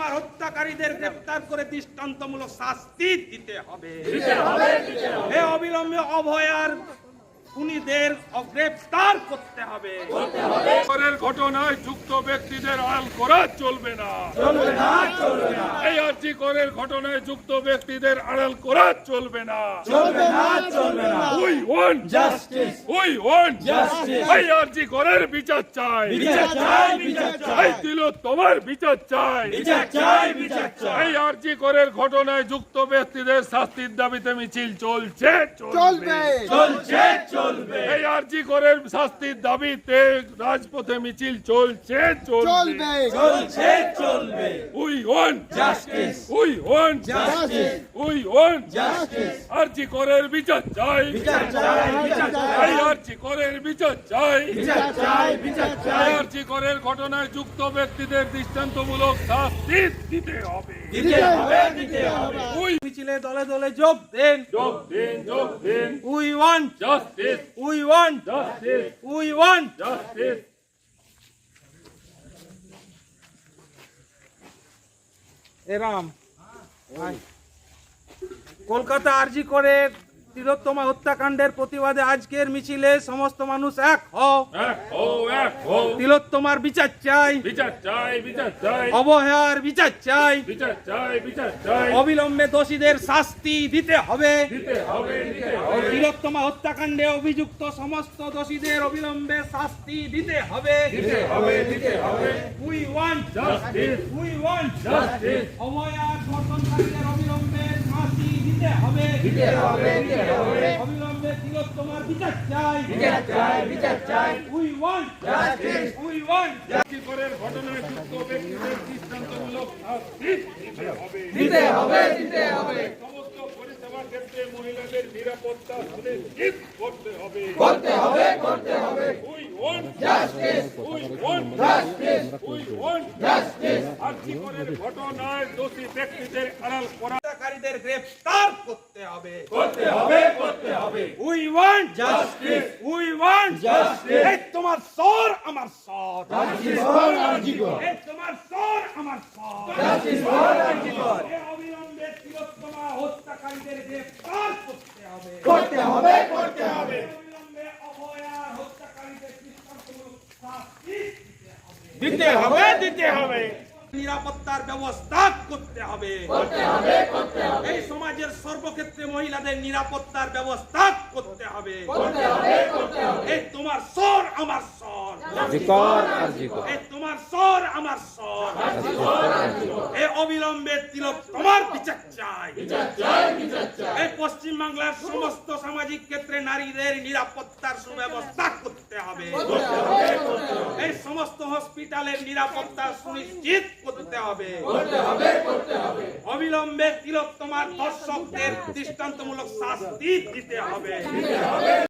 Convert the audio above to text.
তিলোত্তমার হত্যাকারীদের গ্রেফতার করে দৃষ্টান্তমূলক শাস্তি দিতে হবে। এ অবিলম্বে অভয়ার খুনিদের গ্রেফতার করতে হবে। ঘটনায় যুক্ত ব্যক্তিদের আড়াল করা চলবে না। এই আরজি করের ঘটনায় যুক্ত ব্যক্তিদের আড়াল করা চলবে না। We want justice. We want justice. এই আরজি করের বিচার চাই। এই তিলোত্তমার বিচার চাই। এই আরজি করের ঘটনায় যুক্ত ব্যক্তিদের শাস্তির দাবিতে মিছিল চলছে। এই আরজি করের শাস্তির দাবিতে রাজপথে মিছিল চলছে। We want justice. We want justice. We want justice. RG করের বিচার চাই। এই আরজি করের বিচার চাই। এই আরজি করের ঘটনায় যুক্ত ব্যক্তিদের দৃষ্টান্তমূলক শাস্তি দিতে হবে। মিছিলে দলে দলে যোগ দেন। We want justice. We want justice. We want justice. এরাম কলকাতা আরজি করে তিলোত্তমা হত্যাকাণ্ডের প্রতিবাদে আজকের মিছিলে সমস্ত মানুষ এক হও। তিলোত্তমার বিচার চাই। অবহেলার বিচার চাই। অবিলম্বে দোষীদের শাস্তি দিতে হবে। তিলোত্তমা হত্যাকাণ্ডে অভিযুক্ত সমস্ত দোষীদের অবিলম্বে শাস্তি দিতে হবে। We want justice. We want justice. অবহেলার ধর্ষণকারীদের অবিলম্বে শাস্তি দিতে হবে। অবিলম্বে তিলোত্তমার বিচার চাই। We want justice. We want RG করের ঘটনায় যুক্ত ব্যক্তিদের দৃষ্টান্তমূলক শাস্তি দিতে হবে। সমস্ত পরিষেবা ক্ষেত্রে মহিলাদের নিরাপত্তা সুনিশ্চিত করতে হবে। We want justice. We want justice. We want justice. RG করের ঘটনায় দোষী ব্যক্তিদের আড়াল করাকারীদের গ্রেফতার করতে হবে। We want justice. We want justice. এই তোমার সর আমার সর। জাস্টিস ফর আরজি কর। এই তোমার সর আমার সর। জাস্টিস ফর আরজি কর। এই অবিলম্বে তিলোত্তমা হত্যাকারীদের গ্রেফতার করতে হবে। অবিলম্বে অভয়ার হত্যাকারীদের দৃষ্টান্তমূলক শাস্তি দিতে হবে। নিরাপত্তার ব্যবস্থা করতে হবে। এই সমাজের সর্বক্ষেত্রে মহিলাদের নিরাপত্তার ব্যবস্থা করতে হবে। এই তোমার সর আমার সর। এই তোমার সর আমার সর। এই অবিলম্বে তিলোত্তমার বিচার চাই। এই পশ্চিম বাংলার সমস্ত সামাজিক ক্ষেত্রে নারীদের নিরাপত্তার সুব্যবস্থা করতে হবে। এই সমস্ত হসপিটালের নিরাপত্তা সুনিশ্চিত করতে হবে। অবিলম্বে তিলোত্তমার ধর্ষকদের দৃষ্টান্তমূলক শাস্তি দিতে হবে।